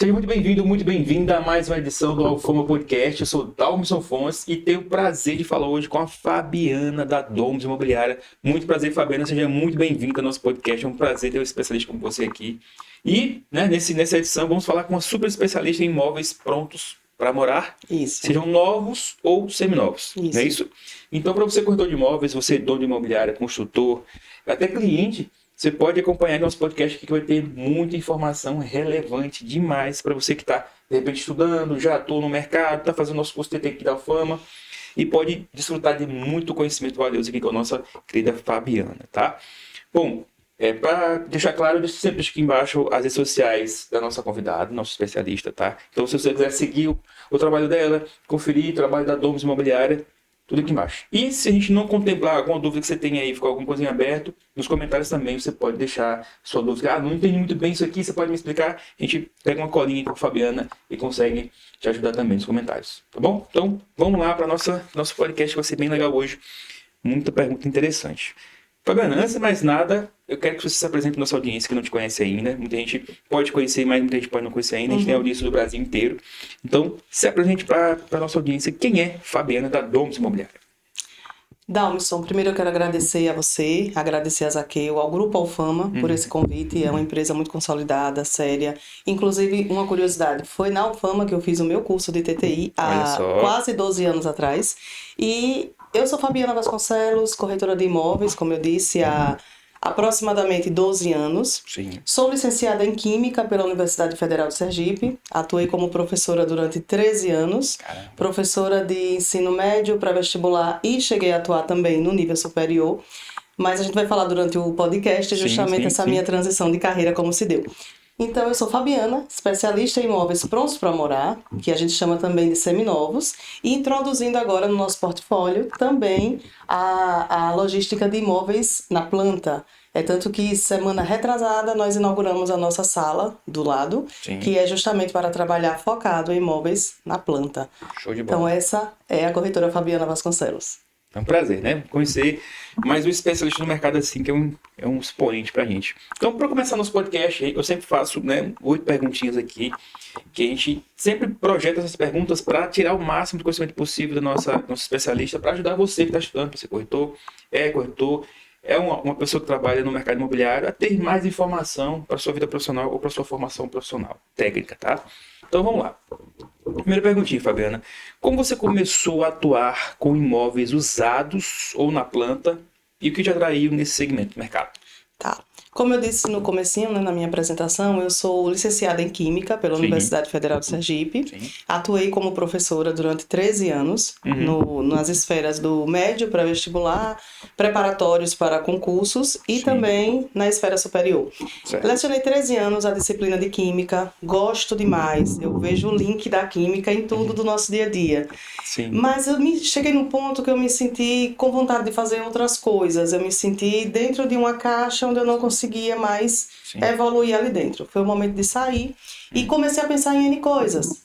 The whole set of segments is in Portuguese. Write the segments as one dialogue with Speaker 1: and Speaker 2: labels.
Speaker 1: Seja muito bem-vindo, muito bem-vinda a mais uma edição do Alfama Podcast. Eu sou Dalmison Fons e tenho o prazer de falar hoje com a Fabiana da Domus Imobiliária. Muito prazer, Fabiana, seja muito bem-vinda ao nosso podcast. É um prazer ter um especialista como você aqui. E nessa edição vamos falar com uma super especialista em imóveis prontos para morar, sejam novos ou seminovos, não é isso? Então, para você corretor de imóveis, você dono de imobiliária, construtor, até cliente, você pode acompanhar nosso podcast aqui que vai ter muita informação relevante demais para você que está, de repente, estudando, já estou no mercado, está fazendo nosso curso TT aqui da Alfama e pode desfrutar de muito conhecimento valioso aqui com a nossa querida Fabiana, tá? Bom, para deixar claro, eu sempre deixo aqui embaixo as redes sociais da nossa convidada, nosso especialista, tá? Então, se você quiser seguir o trabalho dela, conferir o trabalho da Domus Imobiliária, tudo aqui embaixo. E se a gente não contemplar alguma dúvida que você tenha aí, ficou alguma coisa em aberto, nos comentários também você pode deixar sua dúvida. Ah, não entendi muito bem isso aqui, você pode me explicar? A gente pega uma colinha com a Fabiana e consegue te ajudar também nos comentários, tá bom? Então, vamos lá para nosso podcast que vai ser bem legal hoje. Muita pergunta interessante. Fabiana, antes de mais nada, eu quero que você se apresente para nossa audiência que não te conhece ainda. Muita gente pode conhecer, mas muita gente pode não conhecer ainda. A gente tem audiência do Brasil inteiro. Então, se apresente para a nossa audiência. Quem é Fabiana da Domus Imobiliária?
Speaker 2: Dalmison, primeiro eu quero agradecer a você, agradecer a Zaqueu, ao Grupo Alfama por esse convite. É uma empresa muito consolidada, séria. Inclusive, uma curiosidade, foi na Alfama que eu fiz o meu curso de TTI há quase 12 anos atrás. E eu sou Fabiana Vasconcelos, corretora de imóveis, como eu disse, há aproximadamente 12 anos.
Speaker 1: Sim.
Speaker 2: Sou licenciada em Química pela Universidade Federal de Sergipe. Atuei como professora durante 13 anos.
Speaker 1: Caramba.
Speaker 2: Professora de ensino médio para vestibular e cheguei a atuar também no nível superior. Mas a gente vai falar durante o podcast justamente essa minha transição de carreira, como se deu. Então, eu sou Fabiana, especialista em imóveis prontos para morar, que a gente chama também de seminovos, e introduzindo agora no nosso portfólio também a logística de imóveis na planta. É tanto que semana retrasada nós inauguramos a nossa sala do lado, que é justamente para trabalhar focado em imóveis na planta.
Speaker 1: Show de bola.
Speaker 2: Então, essa é a corretora Fabiana Vasconcelos.
Speaker 1: É um prazer, né? Conhecer mais um especialista no mercado assim, que é um expoente pra gente. Então, para começar nosso podcast, eu sempre faço 8 perguntinhas aqui, que a gente sempre projeta essas perguntas para tirar o máximo de conhecimento possível da nossa especialista, para ajudar você que está estudando, para ser corretor, é uma pessoa que trabalha no mercado imobiliário a ter mais informação para sua vida profissional ou para sua formação profissional, técnica, tá? Então vamos lá. Primeira perguntinha, Fabiana. Como você começou a atuar com imóveis usados ou na planta e o que te atraiu nesse segmento do mercado?
Speaker 2: Tá. Como eu disse no comecinho, na minha apresentação, eu sou licenciada em Química pela Universidade Federal de Sergipe.
Speaker 1: Sim.
Speaker 2: Atuei como professora durante 13 anos nas esferas do médio para vestibular, preparatórios para concursos e também na esfera superior.
Speaker 1: Certo.
Speaker 2: Lecionei 13 anos a disciplina de Química, gosto demais, eu vejo o link da Química em tudo do nosso dia a dia.
Speaker 1: Sim.
Speaker 2: Mas eu cheguei num ponto que eu me senti com vontade de fazer outras coisas, eu me senti dentro de uma caixa onde eu não conseguia mais evoluir ali dentro. Foi o momento de sair e comecei a pensar em N coisas.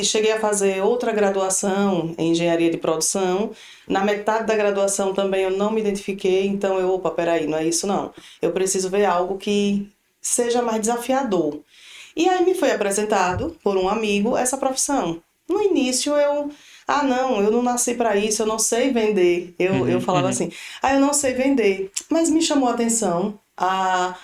Speaker 2: Cheguei a fazer outra graduação em engenharia de produção. Na metade da graduação também eu não me identifiquei, então peraí, não é isso não. Eu preciso ver algo que seja mais desafiador. E aí me foi apresentado por um amigo essa profissão. No início eu não nasci para isso, eu não sei vender. Eu falava assim, eu não sei vender. Mas me chamou a atenção a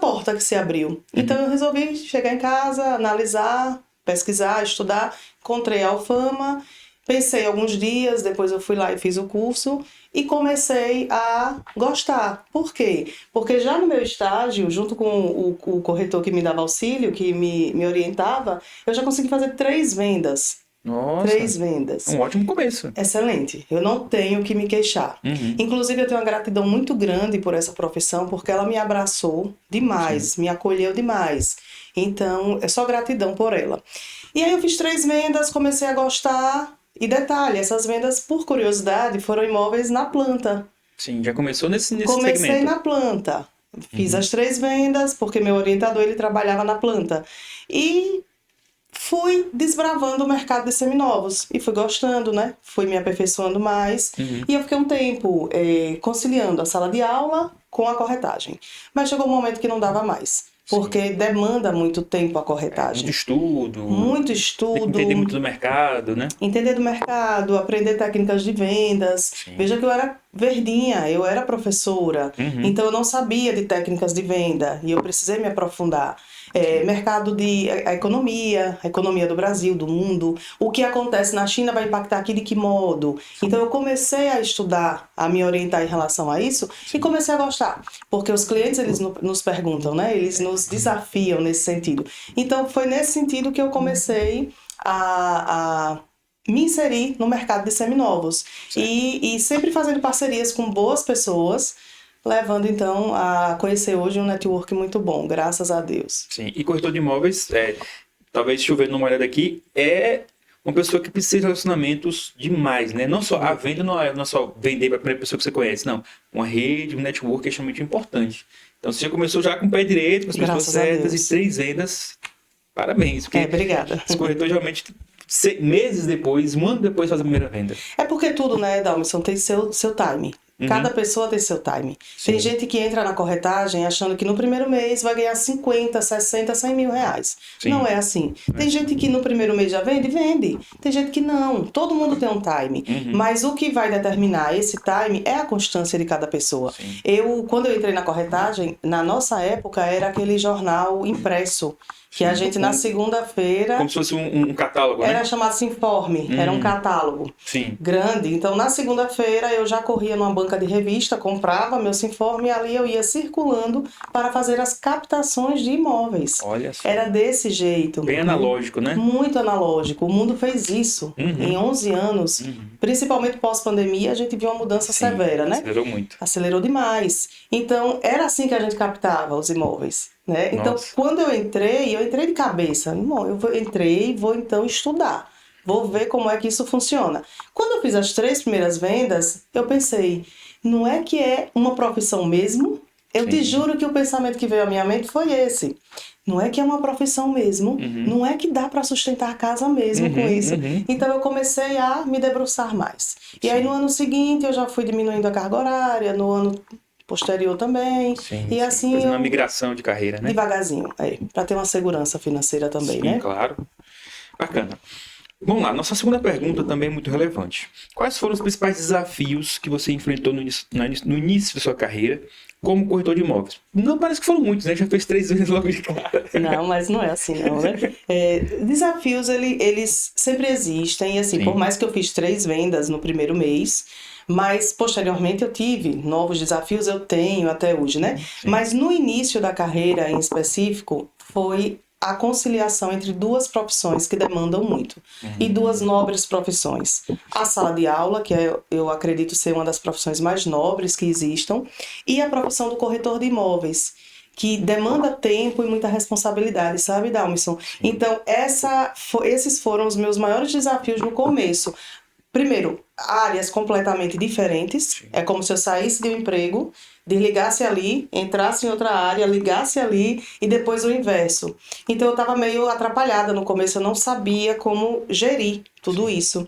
Speaker 2: porta que se abriu. Então eu resolvi chegar em casa, analisar, pesquisar, estudar, encontrei a Alfama, pensei alguns dias, depois eu fui lá e fiz o curso e comecei a gostar. Por quê? Porque já no meu estágio, junto com o corretor que me dava auxílio, que me orientava, eu já consegui fazer 3 vendas.
Speaker 1: Nossa,
Speaker 2: 3 vendas.
Speaker 1: um ótimo começo.
Speaker 2: Excelente. Eu não tenho que me queixar. Inclusive, eu tenho uma gratidão muito grande por essa profissão, porque ela me abraçou demais, me acolheu demais. Então, é só gratidão por ela. E aí eu fiz 3 vendas, comecei a gostar. E detalhe, essas vendas, por curiosidade, foram imóveis na planta.
Speaker 1: Sim, já começou nesse segmento.
Speaker 2: Comecei na planta. Fiz as 3 vendas, porque meu orientador, ele trabalhava na planta. E fui desbravando o mercado de seminovos e fui gostando, né? Fui me aperfeiçoando mais e eu fiquei um tempo conciliando a sala de aula com a corretagem. Mas chegou um momento que não dava mais. porque demanda muito tempo a corretagem.
Speaker 1: Muito estudo.
Speaker 2: Muito estudo.
Speaker 1: Entender muito do mercado, né?
Speaker 2: Entender do mercado, aprender técnicas de vendas.
Speaker 1: Sim.
Speaker 2: Veja que eu era verdinha, eu era professora, então eu não sabia de técnicas de venda e eu precisei me aprofundar. Mercado a economia do Brasil, do mundo, o que acontece na China vai impactar aqui de que modo. Então eu comecei a estudar, a me orientar em relação a isso e comecei a gostar, porque os clientes eles nos perguntam, né? Eles nos desafiam nesse sentido. Então foi nesse sentido que eu comecei a me inserir no mercado de seminovos e sempre fazendo parcerias com boas pessoas, levando então a conhecer hoje um network muito bom, graças a Deus.
Speaker 1: Sim, e corretor de imóveis, talvez chovendo numa olhada aqui, é uma pessoa que precisa de relacionamentos demais, né? Não só a venda, não é só vender para a primeira pessoa que você conhece, não. Uma rede, um network é extremamente importante. Então você já começou já com o pé direito, com as pessoas certas e 3 vendas. Parabéns. Porque
Speaker 2: obrigada.
Speaker 1: Os corretores geralmente meses depois, um ano depois faz a primeira venda.
Speaker 2: É porque tudo, né, Dalmison, tem seu time. Cada pessoa tem seu time.
Speaker 1: Sim.
Speaker 2: Tem gente que entra na corretagem achando que no primeiro mês vai ganhar 50, 60, 100 mil reais.
Speaker 1: Sim.
Speaker 2: Não é assim. Tem gente que no primeiro mês já vende. Tem gente que não. Todo mundo tem um time. Mas o que vai determinar esse time é a constância de cada pessoa.
Speaker 1: Sim.
Speaker 2: Quando eu entrei na corretagem, na nossa época era aquele jornal impresso. Que a gente na segunda-feira...
Speaker 1: Como se fosse um catálogo, né?
Speaker 2: Era chamado Sinforme, era um catálogo.
Speaker 1: Sim.
Speaker 2: Grande. Então na segunda-feira eu já corria numa banca de revista, comprava meu Sinforme e ali eu ia circulando para fazer as captações de imóveis.
Speaker 1: Olha só.
Speaker 2: Era desse jeito.
Speaker 1: Bem analógico, né?
Speaker 2: Muito analógico. O mundo fez isso. Em 11 anos, principalmente pós-pandemia, a gente viu uma mudança severa, né?
Speaker 1: Acelerou muito.
Speaker 2: Acelerou demais. Então era assim que a gente captava os imóveis. Né? Então, quando eu entrei de cabeça. Irmão, entrei e vou então estudar. Vou ver como é que isso funciona. Quando eu fiz as 3 primeiras vendas, eu pensei, não é que é uma profissão mesmo? Eu te juro que o pensamento que veio à minha mente foi esse. Não é que é uma profissão mesmo, não é que dá para sustentar a casa mesmo com isso. Então eu comecei a me debruçar mais. E aí no ano seguinte eu já fui diminuindo a carga horária, no ano posterior também. E assim
Speaker 1: fazendo uma migração de carreira, né?
Speaker 2: Devagarzinho, para ter uma segurança financeira também, né?
Speaker 1: Sim, claro. Bacana. Vamos lá, nossa segunda pergunta também é muito relevante. Quais foram os principais desafios que você enfrentou no início da sua carreira como corretor de imóveis? Não parece que foram muitos, né? Já fez 3 vezes logo de cara.
Speaker 2: Não, mas não é assim não, né? Desafios, eles sempre existem. E assim, por mais que eu fiz 3 vendas no primeiro mês, mas posteriormente eu tive novos desafios, eu tenho até hoje, né? Mas no início da carreira em específico, foi a conciliação entre 2 profissões que demandam muito. E 2 nobres profissões. A sala de aula, que eu acredito ser uma das profissões mais nobres que existam, e a profissão do corretor de imóveis, que demanda tempo e muita responsabilidade, sabe, Dalmison? Então, esses foram os meus maiores desafios no começo. Primeiro, áreas completamente diferentes. É como se eu saísse de um emprego, desligasse ali, entrasse em outra área, ligasse ali e depois o inverso. Então eu estava meio atrapalhada no começo, eu não sabia como gerir tudo isso.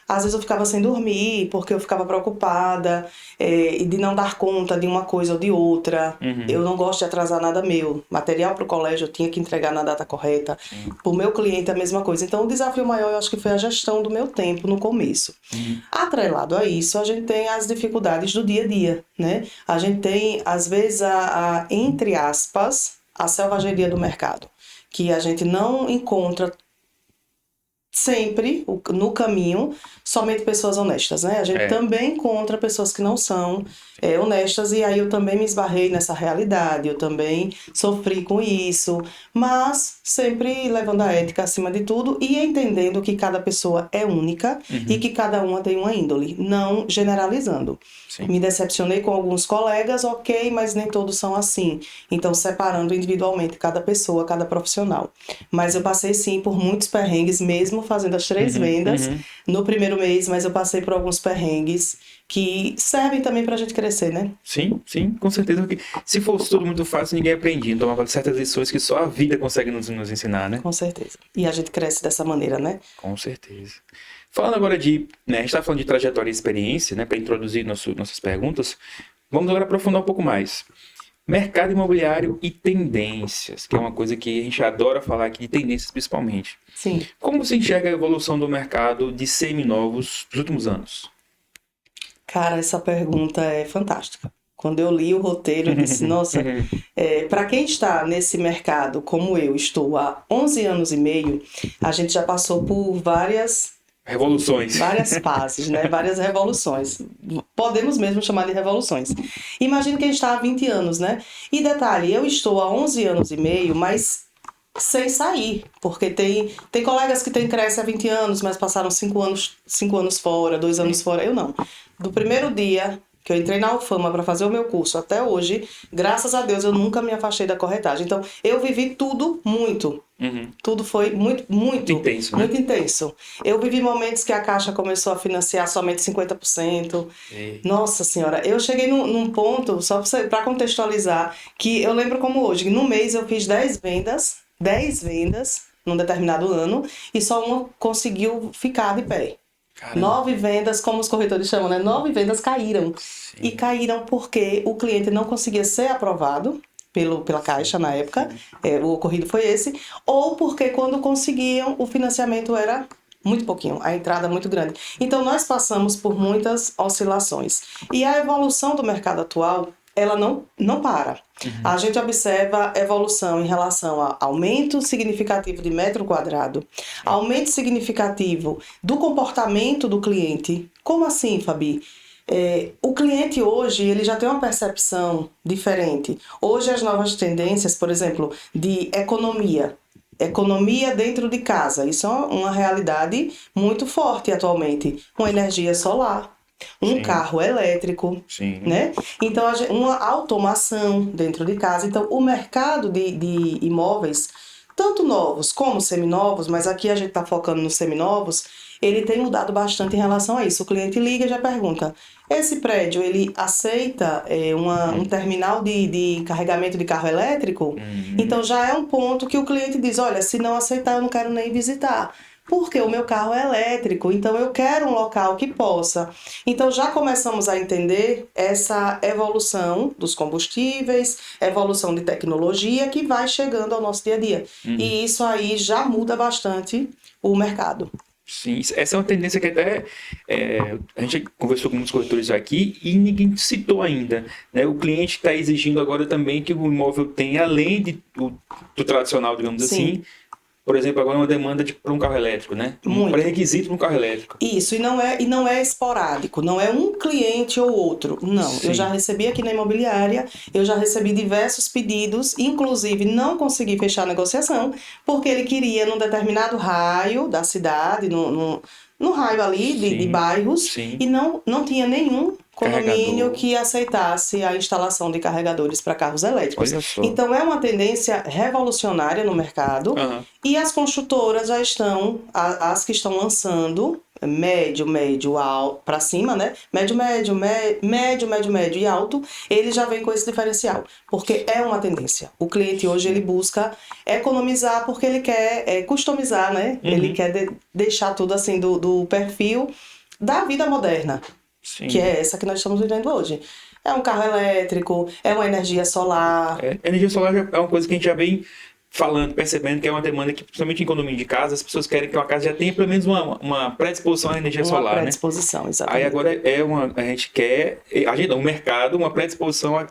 Speaker 2: Às vezes eu ficava sem dormir, porque eu ficava preocupada de não dar conta de uma coisa ou de outra. Eu não gosto de atrasar nada meu. Material para o colégio eu tinha que entregar na data correta. Para o meu cliente a mesma coisa. Então o desafio maior eu acho que foi a gestão do meu tempo no começo. Atrelado a isso, a gente tem as dificuldades do dia a dia, né? A gente tem, às vezes, entre aspas, a selvageria do mercado. Que a gente não encontra sempre, no caminho, somente pessoas honestas, né? A gente também encontra pessoas que não são honestas, e aí eu também me esbarrei nessa realidade, eu também sofri com isso, mas sempre levando a ética acima de tudo e entendendo que cada pessoa é única e que cada uma tem uma índole, não generalizando. Me decepcionei com alguns colegas, ok, mas nem todos são assim. Então, separando individualmente cada pessoa, cada profissional. Mas eu passei, sim, por muitos perrengues, mesmo fazendo as 3 vendas no primeiro mês, mas eu passei por alguns perrengues que servem também pra gente crescer, né?
Speaker 1: Sim, com certeza. Porque se fosse tudo muito fácil, ninguém aprendia. Então, há certas lições que só a vida consegue nos ensinar, né?
Speaker 2: Com certeza. E a gente cresce dessa maneira, né?
Speaker 1: Com certeza. Falando agora a gente está falando de trajetória e experiência, né, para introduzir nossas perguntas, vamos agora aprofundar um pouco mais. Mercado imobiliário e tendências, que é uma coisa que a gente adora falar aqui, de tendências principalmente.
Speaker 2: Sim.
Speaker 1: Como você enxerga a evolução do mercado de seminovos dos últimos anos?
Speaker 2: Cara, essa pergunta é fantástica. Quando eu li o roteiro, eu disse, nossa, para quem está nesse mercado, como eu estou há 11 anos e meio, a gente já passou por várias
Speaker 1: Revoluções.
Speaker 2: fases, né? Várias revoluções. Podemos mesmo chamar de revoluções. Imagina quem está há 20 anos, né? E detalhe, eu estou há 11 anos e meio, mas sem sair, porque tem colegas que têm cresce há 20 anos, mas passaram 5 anos fora, 2 anos fora, eu não. Do primeiro dia que eu entrei na Alfama para fazer o meu curso até hoje, graças a Deus eu nunca me afastei da corretagem. Então, eu vivi tudo muito. Tudo foi muito
Speaker 1: intenso, né?
Speaker 2: muito intenso. Eu vivi momentos que a Caixa começou a financiar somente 50%. Nossa Senhora, eu cheguei num ponto, só para contextualizar, que eu lembro como hoje, no mês eu fiz 10 vendas num determinado ano, e só uma conseguiu ficar de pé.
Speaker 1: Caramba.
Speaker 2: 9 vendas, como os corretores chamam, né? 9 vendas caíram.
Speaker 1: Sim.
Speaker 2: E caíram porque o cliente não conseguia ser aprovado pela Caixa na época, o ocorrido foi esse, ou porque quando conseguiam, o financiamento era muito pouquinho, a entrada muito grande. Então, nós passamos por muitas oscilações. E a evolução do mercado atual, ela não para. A gente observa evolução em relação a aumento significativo de metro quadrado, aumento significativo do comportamento do cliente. Como assim, Fabi? O cliente hoje, ele já tem uma percepção diferente. Hoje as novas tendências, por exemplo, de economia dentro de casa, isso é uma realidade muito forte atualmente, com energia solar. Um carro elétrico, né? Então, uma automação dentro de casa. Então, o mercado de imóveis, tanto novos como seminovos, mas aqui a gente está focando nos seminovos, ele tem mudado bastante em relação a isso. O cliente liga e já pergunta, esse prédio, ele aceita um terminal de carregamento de carro elétrico? Então, já é um ponto que o cliente diz, olha, se não aceitar, eu não quero nem visitar. Porque o meu carro é elétrico, então eu quero um local que possa. Então já começamos a entender essa evolução dos combustíveis, evolução de tecnologia que vai chegando ao nosso dia a dia. E isso aí já muda bastante o mercado.
Speaker 1: Sim, essa é uma tendência que até a gente conversou com muitos corretores aqui e ninguém citou ainda, né? O cliente está exigindo agora também que o imóvel tenha, além do tradicional, digamos assim, por exemplo, agora uma demanda para um carro elétrico, né? Um pré-requisito para um carro elétrico.
Speaker 2: Isso, e não é esporádico, não é um cliente ou outro. Não, sim. Eu já recebi aqui na imobiliária, eu já recebi diversos pedidos, inclusive não consegui fechar a negociação, porque ele queria num determinado raio da cidade, no raio ali de bairros, e não tinha nenhum condomínio que aceitasse a instalação de carregadores para carros elétricos. Então é uma tendência revolucionária no mercado, e as construtoras já estão, as que estão lançando médio, alto, para cima, né? Médio e alto, ele já vem com esse diferencial, porque é uma tendência. O cliente hoje, ele busca economizar porque ele quer customizar, né? Ele quer deixar tudo assim do perfil da vida moderna. Sim. Que é essa que nós estamos vivendo hoje. É um carro elétrico, é uma energia solar.
Speaker 1: Energia solar é uma coisa que a gente já vem falando, percebendo que é uma demanda que, principalmente em condomínio de casa, as pessoas querem que uma casa já tenha pelo menos uma predisposição à energia solar, né? Uma
Speaker 2: predisposição, exatamente.
Speaker 1: Aí agora a gente quer, o mercado, uma predisposição a,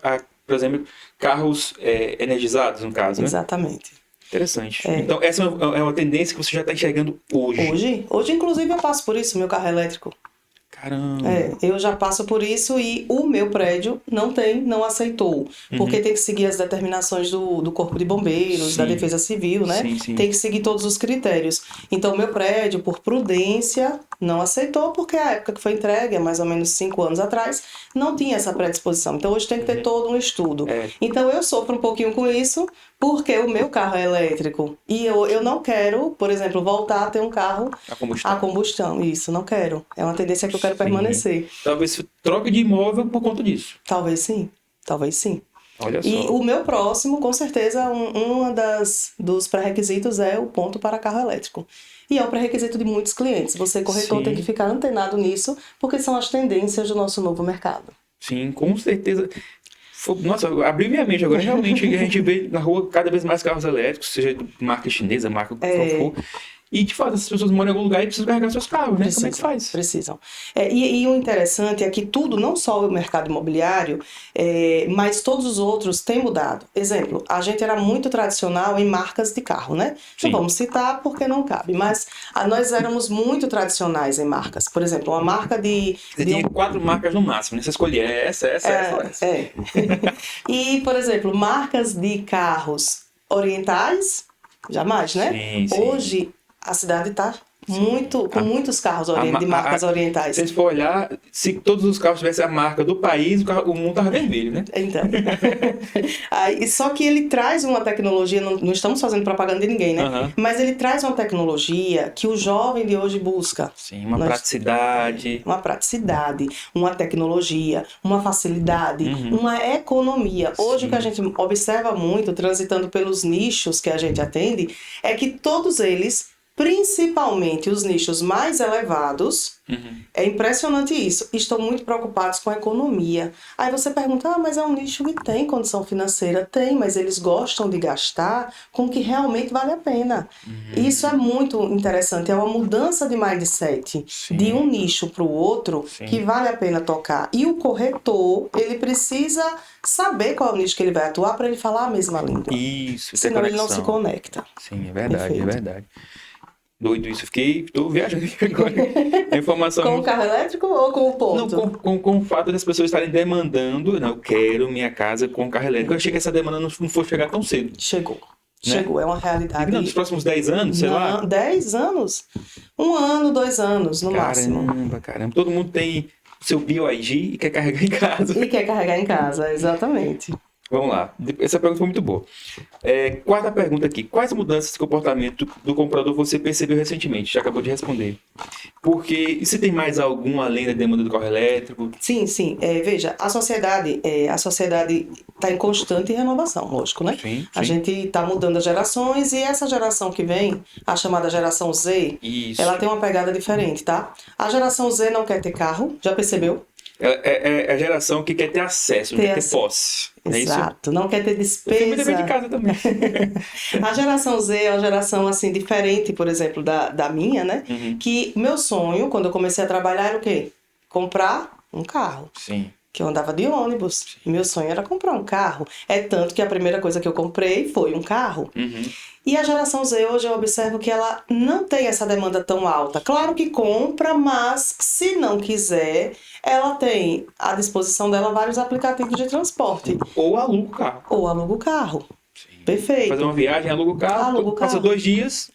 Speaker 1: por exemplo, carros energizados, no caso, né?
Speaker 2: Exatamente.
Speaker 1: Interessante. Então, essa é uma tendência que você já está enxergando hoje.
Speaker 2: Hoje, inclusive, eu passo por isso, meu carro é elétrico.
Speaker 1: Caramba.
Speaker 2: Eu já passo por isso e o meu prédio não aceitou. Porque tem que seguir as determinações do Corpo de Bombeiros, da Defesa Civil, né? Sim. Tem que seguir todos os critérios. Então, o meu prédio, por prudência, não aceitou, porque a época que foi entregue, há mais ou menos 5 anos atrás, não tinha essa predisposição. Então, hoje tem que ter todo um estudo. Então, eu sofro um pouquinho com isso, porque o meu carro é elétrico. E eu não quero, por exemplo, voltar a ter um carro a combustão. Isso, não quero. É uma tendência que eu quero permanecer.
Speaker 1: Talvez troque de imóvel por conta disso.
Speaker 2: Talvez sim.
Speaker 1: Olha só.
Speaker 2: E o meu próximo, com certeza, dos pré-requisitos é o ponto para carro elétrico. E é um pré-requisito de muitos clientes. Você, corretor, tem que ficar antenado nisso, porque são as tendências do nosso novo mercado.
Speaker 1: Sim, com certeza. Nossa, abriu minha mente agora. Realmente, a gente vê na rua cada vez mais carros elétricos, seja de marca chinesa, marca qual for. E, de fato, essas pessoas moram em algum lugar e precisam carregar seus carros, né? Como é que faz?
Speaker 2: Precisam. E o interessante é que tudo, não só o mercado imobiliário, mas todos os outros têm mudado. Exemplo, a gente era muito tradicional em marcas de carro, né?
Speaker 1: Sim.
Speaker 2: Não vamos citar porque não cabe, mas nós éramos muito tradicionais em marcas. Por exemplo, uma marca de...
Speaker 1: Você tinha 4 marcas no máximo, né? Você escolhia essa.
Speaker 2: E, por exemplo, marcas de carros orientais, jamais, né?
Speaker 1: Sim.
Speaker 2: Hoje, a cidade está com muitos carros de marcas orientais.
Speaker 1: Se a gente for olhar, se todos os carros tivessem a marca do país, o mundo estava vermelho, né?
Speaker 2: Então. Só que ele traz uma tecnologia, não estamos fazendo propaganda de ninguém, né? Mas ele traz uma tecnologia que o jovem de hoje busca.
Speaker 1: Sim, praticidade.
Speaker 2: Uma praticidade, uma tecnologia, uma facilidade, uma economia. Hoje o que a gente observa muito, transitando pelos nichos que a gente atende, é que todos eles, principalmente os nichos mais elevados, é impressionante isso, estão muito preocupados com a economia. Aí você pergunta, mas é um nicho que tem condição financeira? Tem, mas eles gostam de gastar com o que realmente vale a pena. Isso é muito interessante, é uma mudança de mindset, de um nicho para o outro, que vale a pena tocar. E o corretor, ele precisa saber qual é o nicho que ele vai atuar para ele falar a mesma língua.
Speaker 1: Isso,
Speaker 2: senão ele não se conecta.
Speaker 1: Sim, é verdade, Perfeito. É verdade. Doido isso, tô viajando aqui agora. A informação
Speaker 2: com o carro elétrico ou com o ponto?
Speaker 1: Não, com o fato das pessoas estarem demandando, eu quero minha casa com carro elétrico. Eu achei que essa demanda não fosse chegar tão cedo.
Speaker 2: Chegou,
Speaker 1: né?
Speaker 2: É uma realidade.
Speaker 1: Não, nos próximos 10 anos, sei lá?
Speaker 2: 10 anos? 1 ano, 2 anos, no máximo.
Speaker 1: Caramba. Todo mundo tem seu BioID e quer carregar em casa.
Speaker 2: Exatamente.
Speaker 1: Vamos lá. Essa pergunta foi muito boa. Quarta pergunta aqui. Quais mudanças de comportamento do comprador você percebeu recentemente? Já acabou de responder. Porque, e se tem mais algum além da demanda do carro elétrico?
Speaker 2: Sim. Veja, a sociedade está em constante renovação, lógico, né?
Speaker 1: Sim.
Speaker 2: A gente está mudando as gerações e essa geração que vem, a chamada geração Z, ela tem uma pegada diferente, tá? A geração Z não quer ter carro, já percebeu?
Speaker 1: É a geração que quer ter acesso, não quer ter posse.
Speaker 2: Exato, não quer ter despesa.
Speaker 1: Eu de casa também.
Speaker 2: A geração Z é uma geração assim diferente, por exemplo, da minha, né? Que meu sonho, quando eu comecei a trabalhar, era o quê? Comprar um carro.
Speaker 1: Sim.
Speaker 2: Que eu andava de ônibus. Meu sonho era comprar um carro. É tanto que a primeira coisa que eu comprei foi um carro. E a geração Z hoje eu observo que ela não tem essa demanda tão alta. Claro que compra, mas se não quiser, ela tem à disposição dela vários aplicativos de transporte.
Speaker 1: Ou aluga o carro.
Speaker 2: Sim. Perfeito.
Speaker 1: Fazer uma viagem, aluga o carro, passa 2 dias,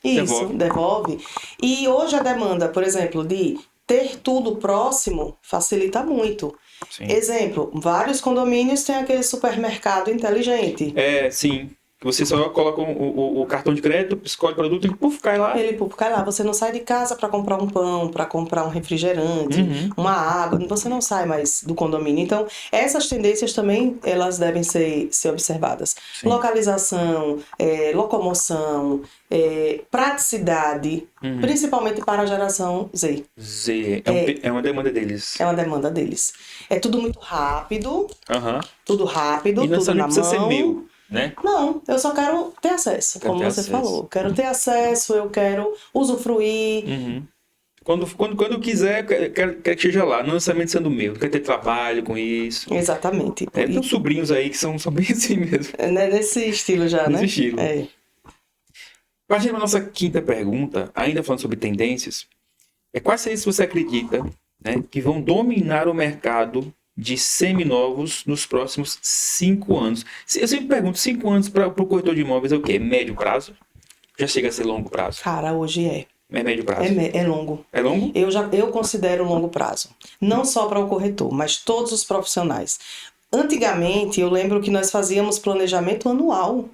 Speaker 2: devolve. E hoje a demanda, por exemplo, de ter tudo próximo facilita muito.
Speaker 1: Sim.
Speaker 2: Exemplo, vários condomínios têm aquele supermercado inteligente.
Speaker 1: Sim. Você só coloca o cartão de crédito, escolhe o produto e cai lá.
Speaker 2: Ele cai lá. Você não sai de casa para comprar um pão, para comprar um refrigerante, uma água. Você não sai mais do condomínio. Então, essas tendências também, elas devem ser observadas. Sim. Localização, locomoção, praticidade, principalmente para a geração Z.
Speaker 1: É uma demanda deles.
Speaker 2: É uma demanda deles. É tudo muito rápido, tudo
Speaker 1: e
Speaker 2: tudo na mão.
Speaker 1: Precisa ser meu. Né?
Speaker 2: Não, eu só quero ter acesso, como você falou. Quero ter acesso, eu quero usufruir.
Speaker 1: Quando quiser, quero que esteja lá, não necessariamente sendo meu, quero ter trabalho com isso.
Speaker 2: Exatamente.
Speaker 1: Tem uns sobrinhos aí que são bem assim mesmo.
Speaker 2: Nesse estilo já, né?
Speaker 1: Nesse estilo. Partindo para a nossa quinta pergunta, ainda falando sobre tendências, quais tendências você acredita, né, que vão dominar o mercado de seminovos nos próximos 5 anos? Eu sempre pergunto, 5 anos para o corretor de imóveis é o quê? Médio prazo? Já chega a ser longo prazo?
Speaker 2: Cara, hoje é.
Speaker 1: É médio prazo?
Speaker 2: É longo.
Speaker 1: É longo?
Speaker 2: Eu considero longo prazo. Não só para o corretor, mas todos os profissionais. Antigamente, eu lembro que nós fazíamos planejamento anual.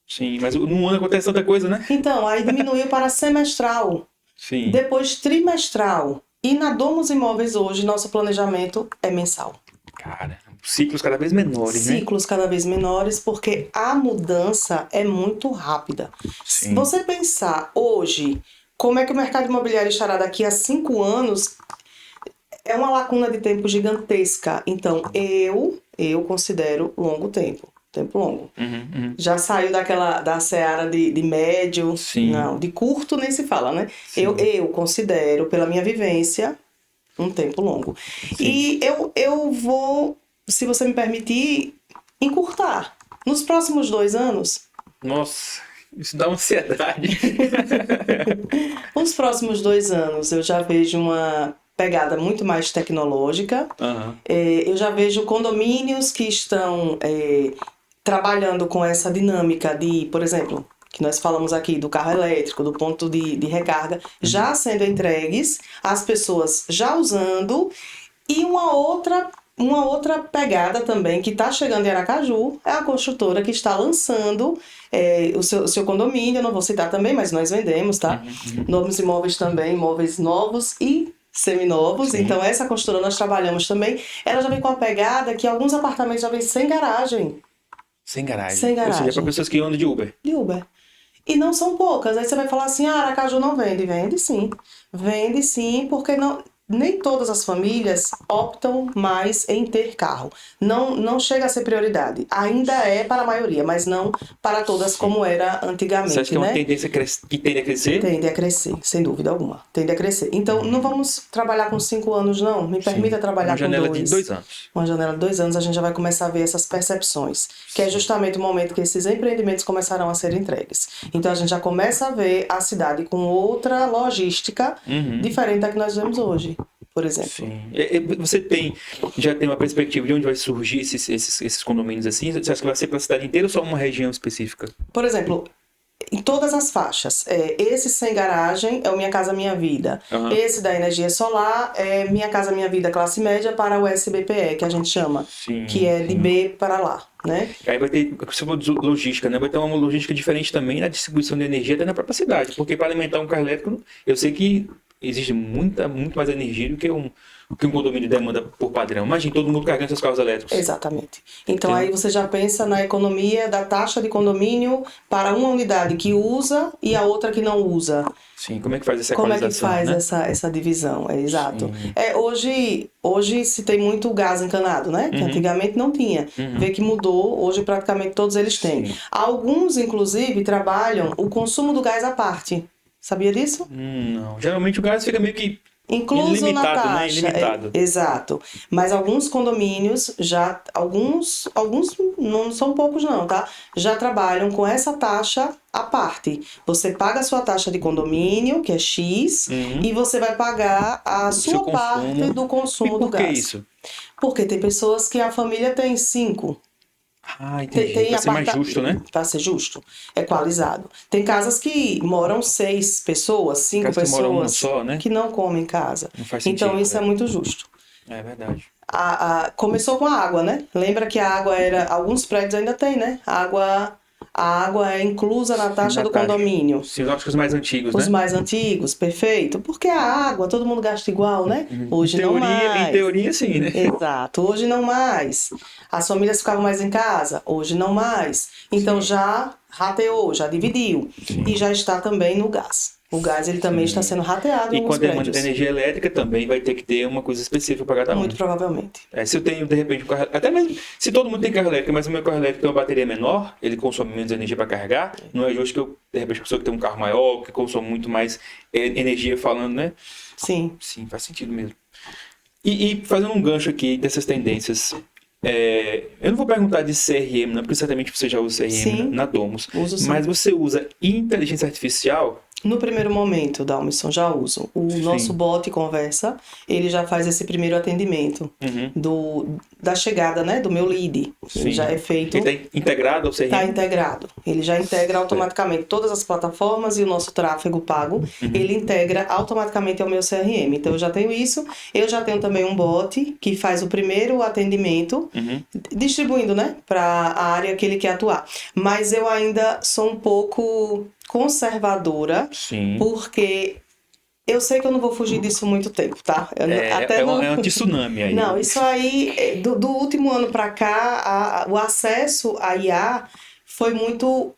Speaker 1: Sim, mas num ano acontece tanta coisa, né?
Speaker 2: Então, aí diminuiu para semestral.
Speaker 1: Sim.
Speaker 2: Depois trimestral. E na Domus Imóveis hoje, nosso planejamento é mensal.
Speaker 1: Cara, ciclos cada vez menores, né?
Speaker 2: Ciclos cada vez menores, porque a mudança é muito rápida.
Speaker 1: Sim.
Speaker 2: Se você pensar hoje, como é que o mercado imobiliário estará daqui a 5 anos, é uma lacuna de tempo gigantesca. Então, eu considero longo tempo. Tempo longo. Já saiu da seara de médio.
Speaker 1: Sim.
Speaker 2: Não, de curto nem se fala, né? Eu considero, pela minha vivência, um tempo longo.
Speaker 1: Sim.
Speaker 2: E eu vou, se você me permitir, encurtar. Nos próximos 2 anos...
Speaker 1: Nossa, isso dá ansiedade.
Speaker 2: Nos próximos 2 anos, eu já vejo uma pegada muito mais tecnológica. Eu já vejo condomínios que estão trabalhando com essa dinâmica de, por exemplo, que nós falamos aqui do carro elétrico, do ponto de recarga, já sendo entregues, as pessoas já usando, e uma outra pegada também que está chegando em Aracaju é a construtora que está lançando o seu condomínio. Eu não vou citar também, mas nós vendemos, tá? Novos imóveis também, imóveis novos e seminovos.
Speaker 1: Sim.
Speaker 2: Então essa construtora nós trabalhamos também. Ela já vem com a pegada que alguns apartamentos já vêm sem garagem.
Speaker 1: Sem garagem.
Speaker 2: Sem garagem.
Speaker 1: Ou seja, para pessoas que andam de Uber.
Speaker 2: De Uber. E não são poucas. Aí você vai falar assim, Aracaju não vende. Vende sim. Vende sim, porque nem todas as famílias optam mais em ter carro. Não chega a ser prioridade. Ainda é para a maioria, mas não para todas como era antigamente.
Speaker 1: Você acha que é uma tendência que tende a crescer?
Speaker 2: Tende a crescer, sem dúvida alguma. Tende a crescer. Então, não vamos trabalhar com 5 anos, não. Me permita trabalhar com 2.
Speaker 1: Uma janela de 2 anos.
Speaker 2: Uma janela de 2 anos, a gente já vai começar a ver essas percepções. Que é justamente o momento que esses empreendimentos começarão a ser entregues. Então, a gente já começa a ver a cidade com outra logística diferente da que nós vemos hoje, por exemplo.
Speaker 1: Sim. Você já tem uma perspectiva de onde vai surgir esses condomínios assim? Você acha que vai ser para a cidade inteira ou só uma região específica?
Speaker 2: Por exemplo, em todas as faixas. Esse sem garagem é o Minha Casa Minha Vida. Esse da energia solar é Minha Casa Minha Vida classe média para o SBPE, que a gente chama.
Speaker 1: Sim,
Speaker 2: que é de B para lá, né?
Speaker 1: Aí vai ter, você falou de logística, né? Vai ter uma logística diferente também na distribuição de energia até na própria cidade. Porque para alimentar um carro elétrico, eu sei que exige muito mais energia do que um condomínio demanda por padrão. Imagina todo mundo carregando seus carros elétricos.
Speaker 2: Exatamente. Então aí você já pensa na economia da taxa de condomínio para uma unidade que usa e a outra que não usa.
Speaker 1: Sim, como é que faz essa
Speaker 2: Como
Speaker 1: equalização?
Speaker 2: Como é que faz
Speaker 1: né?
Speaker 2: essa divisão? Exato. Hoje se tem muito gás encanado, né? Que antigamente não tinha. Vê que mudou, hoje praticamente todos eles têm.
Speaker 1: Sim.
Speaker 2: Alguns, inclusive, trabalham o consumo do gás à parte. Sabia disso?
Speaker 1: Não. Geralmente o gás fica meio que
Speaker 2: incluso
Speaker 1: ilimitado,
Speaker 2: na taxa.
Speaker 1: né? Ilimitado.
Speaker 2: Exato. Mas alguns condomínios alguns não são poucos não, tá? Já trabalham com essa taxa à parte. Você paga a sua taxa de condomínio, que é X, e você vai pagar a sua parte do consumo do gás.
Speaker 1: Por que isso?
Speaker 2: Porque tem pessoas que a família tem 5.
Speaker 1: Entendi. Para ser mais justo, né?
Speaker 2: Para ser justo, equalizado. Tem casas que moram 6 pessoas, 5 pessoas,
Speaker 1: que moram uma só, né?
Speaker 2: que não comem em casa.
Speaker 1: Não faz sentido,
Speaker 2: então isso é muito justo.
Speaker 1: É verdade.
Speaker 2: Começou com a água, né? Lembra que a água alguns prédios ainda tem, né? A água é inclusa na taxa do condomínio.
Speaker 1: Sim, acho que os mais antigos,
Speaker 2: Os
Speaker 1: né?
Speaker 2: mais antigos, perfeito. Porque a água, todo mundo gasta igual, né? Hoje não mais.
Speaker 1: Em teoria, sim, né?
Speaker 2: Exato. Hoje não mais. As famílias ficavam mais em casa. Hoje não mais. Então já rateou, já dividiu. E já está também no gás. O gás ele também está sendo rateado em alguns prédios.
Speaker 1: E com a demanda de energia elétrica também vai ter que ter uma coisa específica para cada um.
Speaker 2: Muito provavelmente.
Speaker 1: Se eu tenho, de repente, um carro... Até mesmo se todo mundo tem carro elétrico, mas o meu carro elétrico tem uma bateria menor, ele consome menos energia para carregar, não é justo que eu, de repente, a pessoa que tem um carro maior, que consome muito mais energia falando, né?
Speaker 2: Sim.
Speaker 1: Sim, faz sentido mesmo. E fazendo um gancho aqui dessas tendências... eu não vou perguntar de CRM, não, porque certamente você já usa CRM na Domus.
Speaker 2: Uso, sim.
Speaker 1: Mas você usa inteligência artificial...
Speaker 2: No primeiro momento, Dalmisson, já uso. O nosso bot conversa, ele já faz esse primeiro atendimento da chegada, né, do meu lead. Ele já é feito...
Speaker 1: Ele está integrado ao CRM?
Speaker 2: Está integrado. Ele já integra automaticamente todas as plataformas e o nosso tráfego pago. Ele integra automaticamente ao meu CRM. Então, eu já tenho isso. Eu já tenho também um bot que faz o primeiro atendimento, distribuindo, né, para a área que ele quer atuar. Mas eu ainda sou um pouco... conservadora, porque eu sei que eu não vou fugir disso muito tempo, tá?
Speaker 1: É um tsunami aí.
Speaker 2: Não, isso aí, do último ano para cá, o acesso à IA foi muito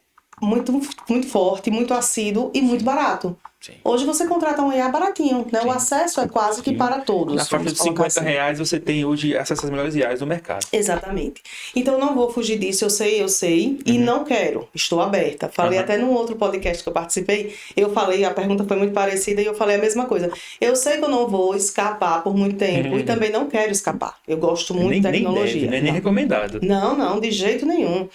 Speaker 2: forte, muito assíduo e muito barato.
Speaker 1: Sim.
Speaker 2: Hoje você contrata um IA baratinho, né?
Speaker 1: Sim.
Speaker 2: O acesso é quase que para todos.
Speaker 1: Na faixa de R$50 você tem hoje acesso às melhores IAs do mercado.
Speaker 2: Exatamente. Então, eu não vou fugir disso, eu sei, e não quero. Estou aberta. Falei até num outro podcast que eu participei, eu falei, a pergunta foi muito parecida e eu falei a mesma coisa. Eu sei que eu não vou escapar por muito tempo e também não quero escapar. Eu gosto muito de tecnologia.
Speaker 1: Nem deve, nem recomendado.
Speaker 2: Não, de jeito nenhum.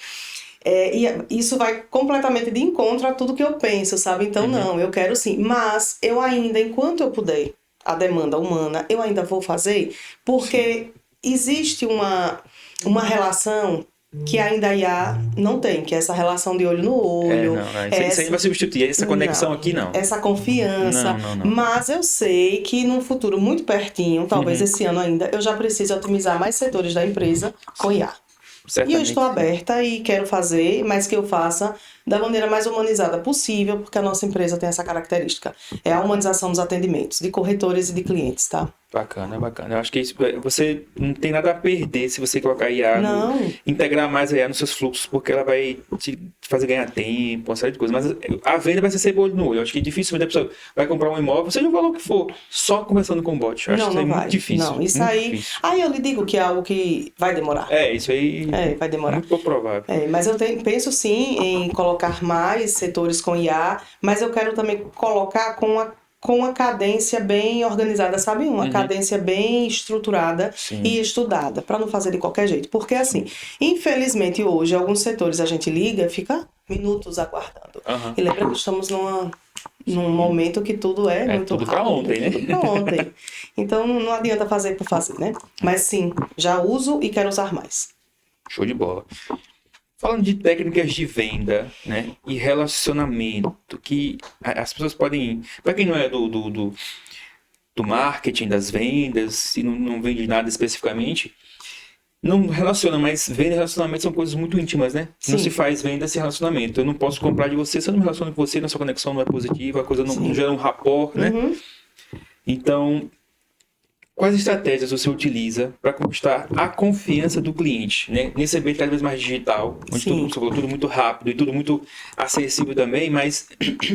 Speaker 2: E isso vai completamente de encontro a tudo que eu penso, sabe? Então, não, eu quero sim. Mas eu ainda, enquanto eu puder, a demanda humana, eu ainda vou fazer, porque existe uma relação que ainda a IA não tem, que é essa relação de olho no olho.
Speaker 1: Isso aí vai substituir, essa conexão aqui não.
Speaker 2: Essa confiança.
Speaker 1: Não.
Speaker 2: Mas eu sei que num futuro muito pertinho, talvez esse ano ainda, eu já preciso otimizar mais setores da empresa com IA.
Speaker 1: Certamente.
Speaker 2: E eu estou aberta e quero fazer, mas que eu faça da maneira mais humanizada possível, porque a nossa empresa tem essa característica. É a humanização dos atendimentos, de corretores e de clientes, tá?
Speaker 1: Bacana. Eu acho que isso, você não tem nada a perder se você colocar IA, integrar mais a IA nos seus fluxos, porque ela vai te fazer ganhar tempo, uma série de coisas. Mas a venda vai ser sempre olho no olho. Eu acho que dificilmente a pessoa vai comprar um imóvel, seja o valor que for, só conversando com o bot. Eu acho que isso é muito difícil.
Speaker 2: Não, isso aí...
Speaker 1: Difícil.
Speaker 2: Aí eu lhe digo que é algo que vai demorar.
Speaker 1: Isso aí...
Speaker 2: vai demorar.
Speaker 1: Muito pouco provável.
Speaker 2: Mas eu penso sim em colocar mais setores com IA, mas eu quero também colocar com uma cadência bem organizada, sabe? Uma cadência bem estruturada e estudada, para não fazer de qualquer jeito. Porque assim, infelizmente hoje, alguns setores a gente liga e fica minutos aguardando. E lembra que estamos num momento que tudo é muito
Speaker 1: tudo
Speaker 2: rápido.
Speaker 1: Para ontem, né?
Speaker 2: Tudo para ontem. Então não adianta fazer por fazer, né? Mas sim, já uso e quero usar mais.
Speaker 1: Show de bola. Falando de técnicas de venda, né, e relacionamento, que as pessoas podem... Para quem não é do marketing, das vendas, e não vende nada especificamente, não relaciona, mas venda e relacionamento são coisas muito íntimas, né?
Speaker 2: Sim.
Speaker 1: Não se faz venda sem relacionamento. Eu não posso comprar de você se eu não me relaciono com você, nossa conexão não é positiva, a coisa não gera um rapport, né? Então... Quais estratégias você utiliza para conquistar a confiança do cliente, né? Nesse ambiente cada vez mais digital, onde tudo muito rápido e tudo muito acessível também, mas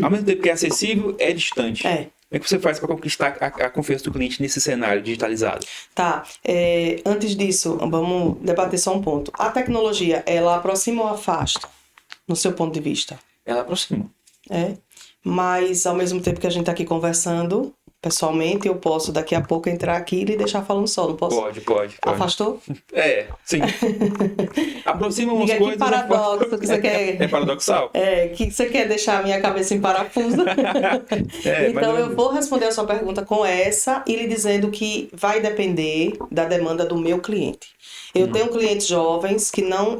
Speaker 1: ao mesmo tempo que é acessível, é distante. Como é que você faz para conquistar a confiança do cliente nesse cenário digitalizado?
Speaker 2: Tá. Antes disso, vamos debater só um ponto. A tecnologia, ela aproxima ou afasta, no seu ponto de vista?
Speaker 1: Ela aproxima.
Speaker 2: Mas ao mesmo tempo que a gente está aqui conversando... Pessoalmente, eu posso daqui a pouco entrar aqui e lhe deixar falando só, não posso?
Speaker 1: Pode.
Speaker 2: Afastou?
Speaker 1: Sim. Aproxima umas
Speaker 2: Diga
Speaker 1: coisas...
Speaker 2: Que paradoxo que você quer...
Speaker 1: É paradoxal?
Speaker 2: Que você quer deixar a minha cabeça em parafuso. Então, eu vou responder a sua pergunta com essa e lhe dizendo que vai depender da demanda do meu cliente. Eu tenho clientes jovens que não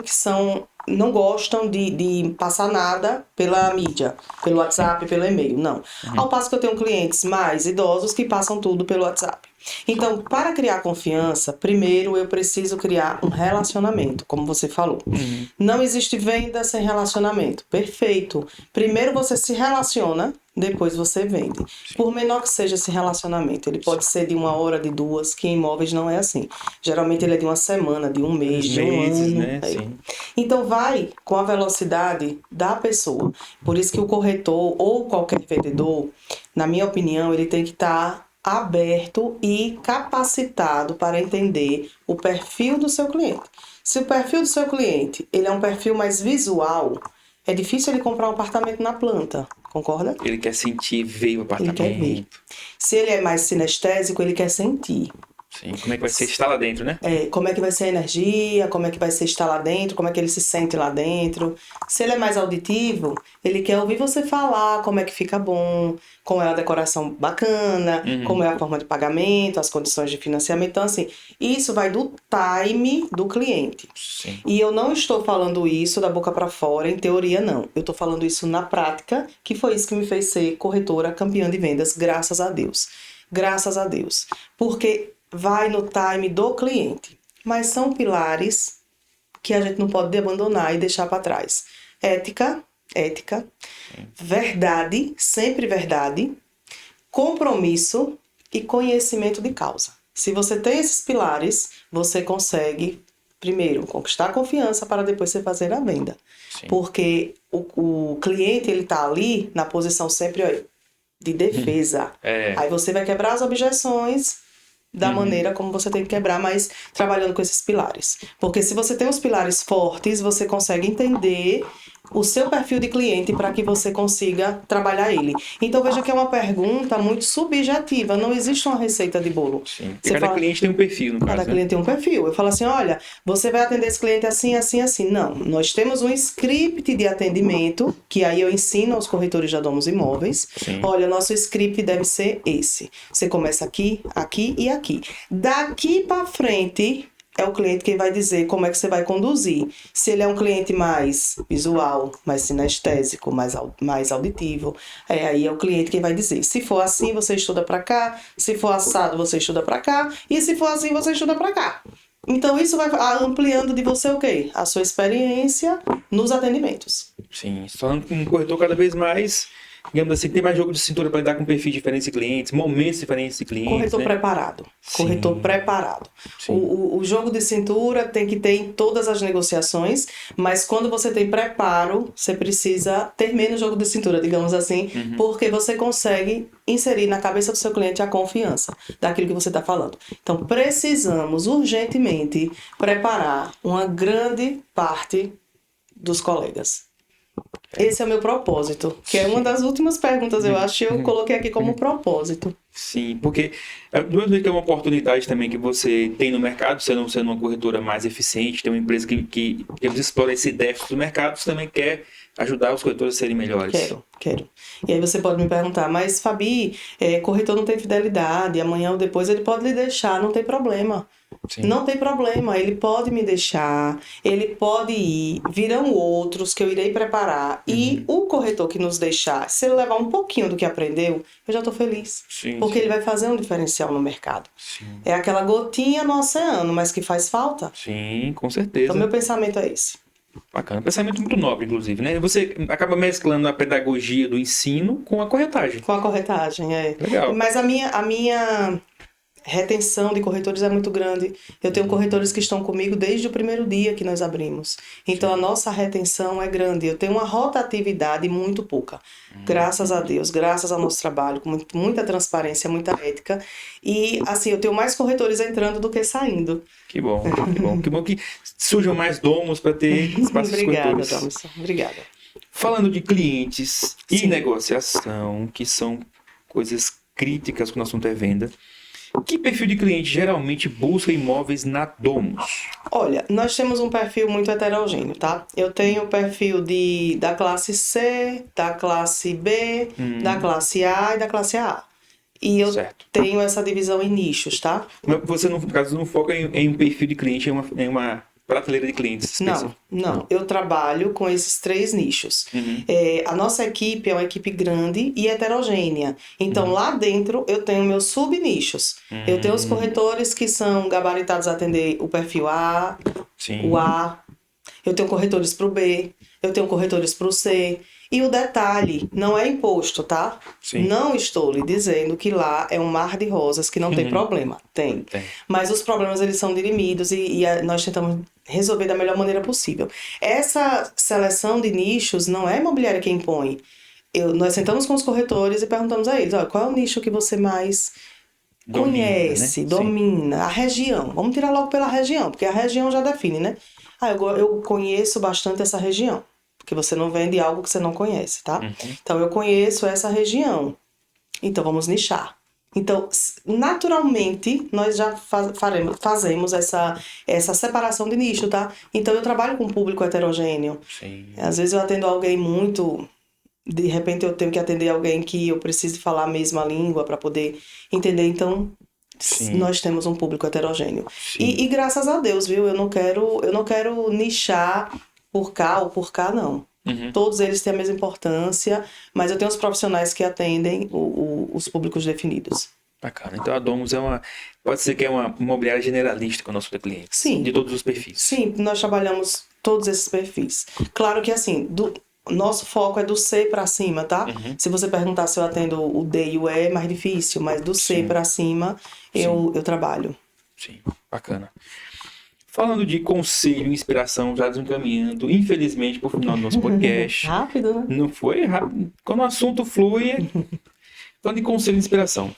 Speaker 2: gostam de passar nada pela mídia, pelo WhatsApp, pelo e-mail, não. Ao passo que eu tenho clientes mais idosos que passam tudo pelo WhatsApp. Então, para criar confiança, primeiro eu preciso criar um relacionamento, como você falou. Não existe venda sem relacionamento. Perfeito. Primeiro você se relaciona, depois você vende. Por menor que seja esse relacionamento, ele pode ser de 1 hora, de 2, que em imóveis não é assim. Geralmente ele é de 1 semana, de 1 mês, de 1 ano.
Speaker 1: Né? Sim.
Speaker 2: Então vai com a velocidade da pessoa. Por isso que o corretor ou qualquer vendedor, na minha opinião, ele tem que estar aberto e capacitado para entender o perfil do seu cliente. Se o perfil do seu cliente ele é um perfil mais visual, é difícil ele comprar um apartamento na planta, concorda?
Speaker 1: Ele quer sentir, ver o apartamento.
Speaker 2: Ele quer ver. Se ele é mais sinestésico, ele quer sentir.
Speaker 1: Sim, como é que vai ser estar lá dentro, né?
Speaker 2: Como é que vai ser a energia, como é que vai ser estar lá dentro, como é que ele se sente lá dentro. Se ele é mais auditivo, ele quer ouvir você falar como é que fica bom, como é a decoração bacana, como é a forma de pagamento, as condições de financiamento. Então, assim, isso vai do time do cliente.
Speaker 1: Sim.
Speaker 2: E eu não estou falando isso da boca para fora, em teoria, não. Eu estou falando isso na prática, que foi isso que me fez ser corretora campeã de vendas, graças a Deus. Graças a Deus. Porque vai no time do cliente. Mas são pilares que a gente não pode abandonar e deixar para trás. Ética, verdade, sempre verdade, compromisso e conhecimento de causa. Se você tem esses pilares, você consegue, primeiro, conquistar a confiança para depois você fazer a venda.
Speaker 1: Sim.
Speaker 2: Porque o cliente, ele está ali na posição sempre de defesa. Aí você vai quebrar as objeções da maneira como você tem que quebrar, mas trabalhando com esses pilares. Porque se você tem os pilares fortes, você consegue entender o seu perfil de cliente para que você consiga trabalhar ele. Então veja que é uma pergunta muito subjetiva, não existe uma receita de bolo.
Speaker 1: Sim. Cada cliente tem um perfil, no caso,
Speaker 2: Cada cliente tem um perfil. Eu falo assim, olha, você vai atender esse cliente assim, assim, assim. Não, nós temos um script de atendimento, que aí eu ensino aos corretores de Domos Imóveis.
Speaker 1: Sim.
Speaker 2: Olha, nosso script deve ser esse. Você começa aqui, aqui e aqui. Daqui para frente é o cliente que vai dizer como é que você vai conduzir. Se ele é um cliente mais visual, mais sinestésico, mais auditivo, aí é o cliente que vai dizer. Se for assim, você estuda para cá. Se for assado, você estuda para cá. E se for assim, você estuda para cá. Então, isso vai ampliando de você o quê? A sua experiência nos atendimentos.
Speaker 1: Sim, se tornando um corretor cada vez mais, digamos assim, tem mais jogo de cintura para lidar com perfis diferentes de clientes, momentos diferentes de clientes.
Speaker 2: Corretor preparado.
Speaker 1: Sim.
Speaker 2: Corretor preparado. O jogo de cintura tem que ter em todas as negociações, mas quando você tem preparo, você precisa ter menos jogo de cintura, digamos assim, porque você consegue inserir na cabeça do seu cliente a confiança daquilo que você está falando. Então, precisamos urgentemente preparar uma grande parte dos colegas. Esse é o meu propósito, que é uma das últimas perguntas, eu acho, que eu coloquei aqui como propósito.
Speaker 1: Sim, porque do mesmo jeito que é uma oportunidade também que você tem no mercado, sendo uma corretora mais eficiente, tem uma empresa que explora esse déficit do mercado, você também quer ajudar os corretores a serem melhores.
Speaker 2: Quero. E aí você pode me perguntar, mas Fabi, corretor não tem fidelidade, amanhã ou depois ele pode lhe deixar, não tem problema.
Speaker 1: Sim.
Speaker 2: Não tem problema, ele pode me deixar, ele pode ir, virão outros que eu irei preparar. E o corretor que nos deixar, se ele levar um pouquinho do que aprendeu, eu já estou feliz.
Speaker 1: Sim,
Speaker 2: porque ele vai fazer um diferencial no mercado.
Speaker 1: Sim.
Speaker 2: É aquela gotinha no oceano, mas que faz falta.
Speaker 1: Sim, com certeza.
Speaker 2: Então, meu pensamento é esse.
Speaker 1: Bacana. Pensamento muito nobre, inclusive, né? Você acaba mesclando a pedagogia do ensino com a corretagem.
Speaker 2: Com a corretagem, é.
Speaker 1: Legal.
Speaker 2: Mas a minha retenção de corretores é muito grande. Eu tenho corretores que estão comigo desde o primeiro dia que nós abrimos. Então, a nossa retenção é grande. Eu tenho uma rotatividade muito pouca. Graças a Deus, graças ao nosso trabalho, com muita transparência, muita ética. E, assim, eu tenho mais corretores entrando do que saindo.
Speaker 1: Que bom, que bom. Que bom que surjam mais domos para ter espaços corretores.
Speaker 2: Obrigada, Domison. Obrigada.
Speaker 1: Falando de clientes e negociação, que são coisas críticas quando o assunto é venda, que perfil de cliente geralmente busca imóveis na Domos?
Speaker 2: Olha, nós temos um perfil muito heterogêneo, tá? Eu tenho o perfil da classe C, da classe B, da classe A e da classe A. E eu tenho essa divisão em nichos, tá?
Speaker 1: Mas você, no caso, não foca em um perfil de cliente, em uma prateleira de clientes específica?
Speaker 2: Não. Eu trabalho com esses 3 nichos. A nossa equipe é uma equipe grande e heterogênea. Então, lá dentro, eu tenho meus subnichos. Eu tenho os corretores que são gabaritados a atender o perfil A, o A. Eu tenho corretores para o B. Eu tenho corretores para o C. E o detalhe, não é imposto, tá?
Speaker 1: Sim.
Speaker 2: Não estou lhe dizendo que lá é um mar de rosas, que não tem problema. Tem. Mas os problemas, eles são dirimidos e nós tentamos resolver da melhor maneira possível. Essa seleção de nichos não é a imobiliária que impõe. Nós sentamos com os corretores e perguntamos a eles, qual é o nicho que você mais conhece, né? Domina, a região. Vamos tirar logo pela região, porque a região já define, né? Eu conheço bastante essa região. Porque você não vende algo que você não conhece, tá? Então, eu conheço essa região. Então, vamos nichar. Então, naturalmente, nós já fazemos essa separação de nicho, tá? Então, eu trabalho com um público heterogêneo.
Speaker 1: Sim.
Speaker 2: Às vezes, eu atendo alguém muito... De repente, eu tenho que atender alguém que eu preciso falar a mesma língua para poder entender. Então, nós temos um público heterogêneo. E graças a Deus, viu? Eu não quero nichar por cá ou por cá, não. Todos eles têm a mesma importância, mas eu tenho os profissionais que atendem os públicos definidos.
Speaker 1: Bacana. Então a Domos pode ser que é uma imobiliária generalista com o nosso cliente.
Speaker 2: Sim.
Speaker 1: De todos os perfis.
Speaker 2: Sim, nós trabalhamos todos esses perfis. Claro que assim, nosso foco é do C para cima, tá? Se você perguntar se eu atendo o D e o E, é mais difícil, mas do C para cima eu trabalho.
Speaker 1: Sim, bacana. Falando de conselho e inspiração, já desencaminhando, infelizmente, para o final do nosso podcast.
Speaker 2: Rápido, né?
Speaker 1: Não foi rápido. Quando o assunto flui, Falando de conselho e inspiração,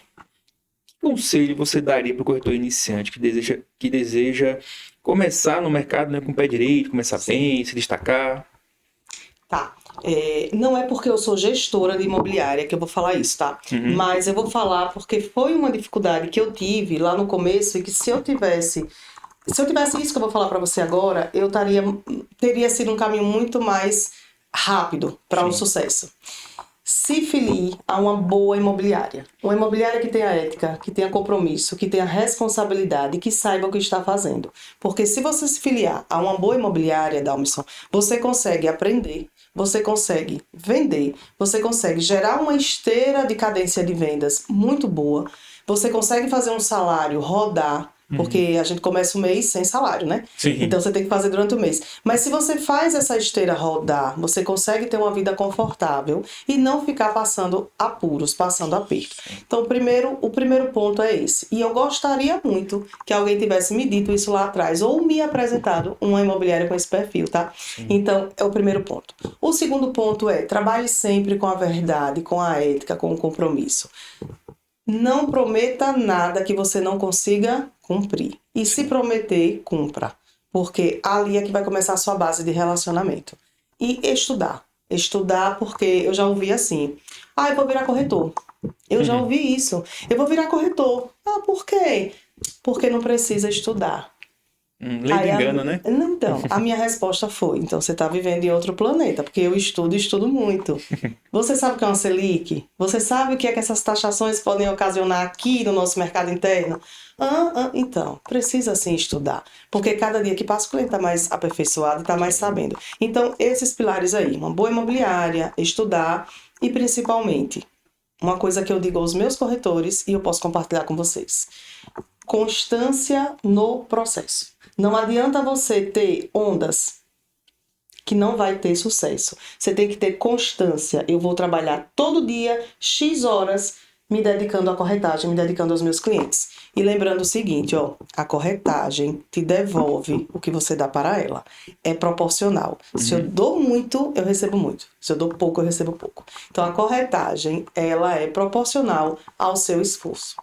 Speaker 1: que conselho você daria para o corretor iniciante que deseja começar no mercado, né, com o pé direito, começar bem, se destacar?
Speaker 2: Tá. Não é porque eu sou gestora de imobiliária que eu vou falar isso, tá? Mas eu vou falar porque foi uma dificuldade que eu tive lá no começo e que se eu tivesse isso que eu vou falar para você agora, teria sido um caminho muito mais rápido para um sucesso. Se filie a uma boa imobiliária. Uma imobiliária que tenha ética, que tenha compromisso, que tenha responsabilidade, que saiba o que está fazendo. Porque se você se filiar a uma boa imobiliária, Dalmison, você consegue aprender, você consegue vender, você consegue gerar uma esteira de cadência de vendas muito boa, você consegue fazer um salário rodar, porque a gente começa o mês sem salário, né?
Speaker 1: Sim.
Speaker 2: Então você tem que fazer durante o mês. Mas se você faz essa esteira rodar, você consegue ter uma vida confortável e não ficar passando apuros, passando aperto. Então o primeiro ponto é esse. E eu gostaria muito que alguém tivesse me dito isso lá atrás ou me apresentado uma imobiliária com esse perfil, tá? Sim. Então é o primeiro ponto. O segundo ponto é: trabalhe sempre com a verdade, com a ética, com o compromisso. Não prometa nada que você não consiga cumprir. E se prometer, cumpra. Porque ali é que vai começar a sua base de relacionamento. E estudar. Estudar porque eu já ouvi assim: eu vou virar corretor. Eu já ouvi isso. Eu vou virar corretor. Por quê? Porque não precisa estudar.
Speaker 1: Lei do engano, né?
Speaker 2: Então, a minha resposta foi: então você está vivendo em outro planeta, porque eu estudo muito. Você sabe o que é uma Selic? Você sabe o que é que essas taxações podem ocasionar aqui no nosso mercado interno? Então, precisa sim estudar, porque cada dia que passa o cliente está mais aperfeiçoado, está mais sabendo. Então, esses pilares aí: uma boa imobiliária, estudar e principalmente, uma coisa que eu digo aos meus corretores e eu posso compartilhar com vocês: constância no processo. Não adianta você ter ondas que não vai ter sucesso. Você tem que ter constância. Eu vou trabalhar todo dia, X horas, me dedicando à corretagem, me dedicando aos meus clientes. E lembrando o seguinte, a corretagem te devolve o que você dá para ela. É proporcional. Se eu dou muito, eu recebo muito. Se eu dou pouco, eu recebo pouco. Então, a corretagem, ela é proporcional ao seu esforço.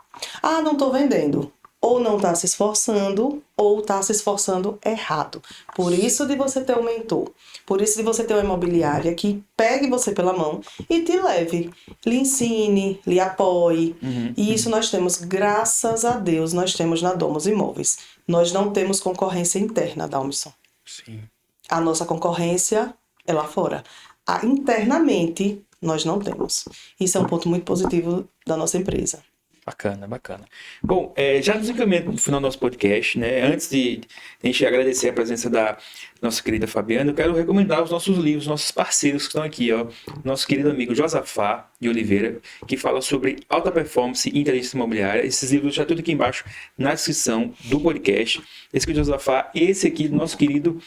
Speaker 2: Não estou vendendo. Ou não está se esforçando, ou está se esforçando errado. Por isso de você ter um mentor, por isso de você ter uma imobiliária que pegue você pela mão e te leve, lhe ensine, lhe apoie. E isso nós temos, graças a Deus, nós temos na Domus Imóveis. Nós não temos concorrência interna, Dalmison.
Speaker 1: Sim.
Speaker 2: A nossa concorrência é lá fora. Internamente, nós não temos. Isso é um ponto muito positivo da nossa empresa.
Speaker 1: Bacana, bacana. Bom, já nos encaminhando no final do nosso podcast, né? Antes de a gente agradecer a presença da nossa querida Fabiana, eu quero recomendar os nossos livros, nossos parceiros que estão aqui, Nosso querido amigo Josafá de Oliveira, que fala sobre alta performance e inteligência imobiliária. Esses livros já tudo aqui embaixo na descrição do podcast. Esse aqui do Josafá, esse aqui do nosso querido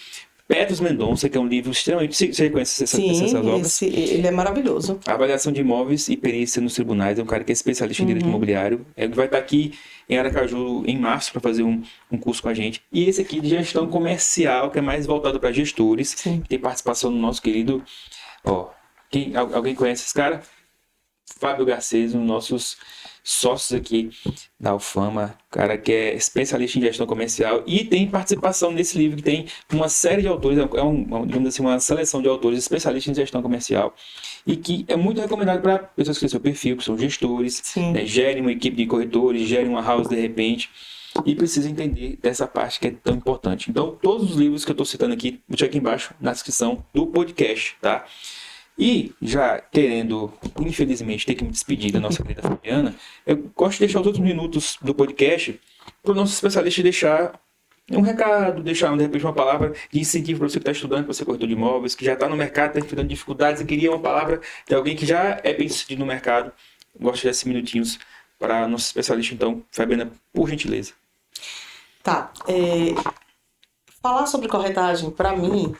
Speaker 1: Petros Mendonça, que é um livro extremamente... Você conhece essas obras?
Speaker 2: Ele é maravilhoso.
Speaker 1: Avaliação de imóveis e perícia nos tribunais. É um cara que é especialista em direito imobiliário. Ele vai estar aqui em Aracaju em março para fazer um curso com a gente. E esse aqui de gestão comercial, que é mais voltado para gestores.
Speaker 2: Sim.
Speaker 1: Tem participação do nosso querido... Alguém conhece esse cara? Fábio Garcês, um dos nossos sócios aqui da Alfama, cara que é especialista em gestão comercial e tem participação nesse livro, que tem uma série de autores, digamos assim, uma seleção de autores especialistas em gestão comercial e que é muito recomendado para pessoas que têm seu perfil, que são gestores, né, gerem uma equipe de corretores, gerem uma house de repente e precisam entender dessa parte que é tão importante. Então, todos os livros que eu estou citando aqui, vou deixar aqui embaixo na descrição do podcast, tá? E já querendo, infelizmente, ter que me despedir da nossa querida Fabiana, eu gosto de deixar os outros minutos do podcast para o nosso especialista deixar um recado, deixar de repente uma palavra de incentivo para você que está estudando, para ser corretor de imóveis, que já está no mercado, está enfrentando dificuldades e queria uma palavra de alguém que já é bem sucedido no mercado. Gosto de 10 minutinhos para nosso especialista. Então, Fabiana, por gentileza.
Speaker 2: Tá. Falar sobre corretagem, para mim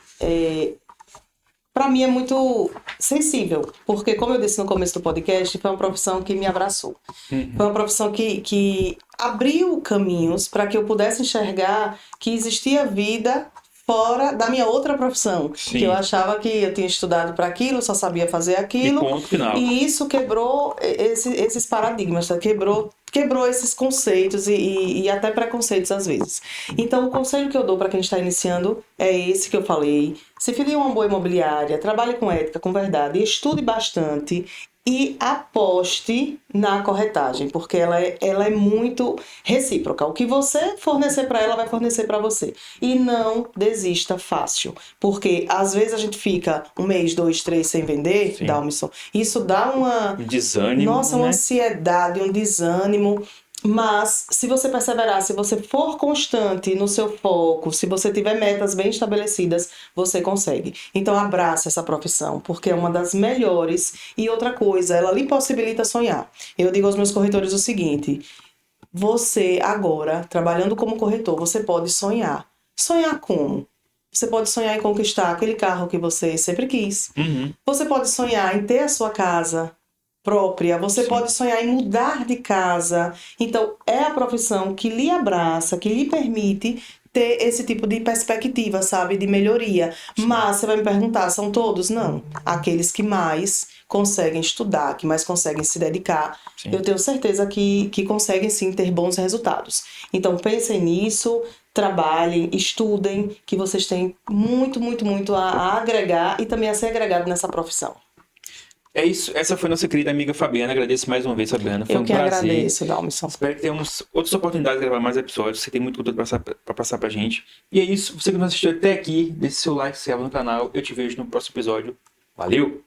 Speaker 2: é muito sensível, porque, como eu disse no começo do podcast, foi uma profissão que me abraçou. Foi uma profissão que abriu caminhos para que eu pudesse enxergar que existia vida fora da minha outra profissão.
Speaker 1: Sim.
Speaker 2: Que eu achava que eu tinha estudado para aquilo, só sabia fazer aquilo.
Speaker 1: E ponto final.
Speaker 2: E isso quebrou esses paradigmas, tá? Quebrou esses conceitos e até preconceitos às vezes. Então, o conselho que eu dou para quem está iniciando é esse que eu falei. Se filie a uma boa imobiliária, trabalhe com ética, com verdade, estude bastante e aposte na corretagem, porque ela é muito recíproca. O que você fornecer para ela, vai fornecer para você. E não desista fácil, porque às vezes a gente fica 1 mês, 2, 3 sem vender, Dalmison. Isso dá um
Speaker 1: desânimo,
Speaker 2: nossa, uma ansiedade, um desânimo. Mas, se você perseverar, se você for constante no seu foco, se você tiver metas bem estabelecidas, você consegue. Então, abrace essa profissão, porque é uma das melhores. E outra coisa, ela lhe possibilita sonhar. Eu digo aos meus corretores o seguinte: você agora, trabalhando como corretor, você pode sonhar. Sonhar como? Você pode sonhar em conquistar aquele carro que você sempre quis. Você pode sonhar em ter a sua casa própria, você pode sonhar em mudar de casa. Então, é a profissão que lhe abraça, que lhe permite ter esse tipo de perspectiva, sabe, de melhoria. Mas você vai me perguntar, são todos? Não. Aqueles que mais conseguem estudar, que mais conseguem se dedicar, eu tenho certeza que conseguem sim ter bons resultados. Então, pensem nisso, trabalhem, estudem, que vocês têm muito, muito, muito a agregar e também a ser agregado nessa profissão.
Speaker 1: É isso, essa foi nossa querida amiga Fabiana. Agradeço mais uma vez, Fabiana. Foi
Speaker 2: um prazer. Eu que agradeço, Dalmison.
Speaker 1: Espero que tenhamos outras oportunidades de gravar mais episódios. Você tem muito conteúdo para passar pra gente. E é isso. Você que nos assistiu até aqui, deixe seu like, se inscreva no canal. Eu te vejo no próximo episódio. Valeu!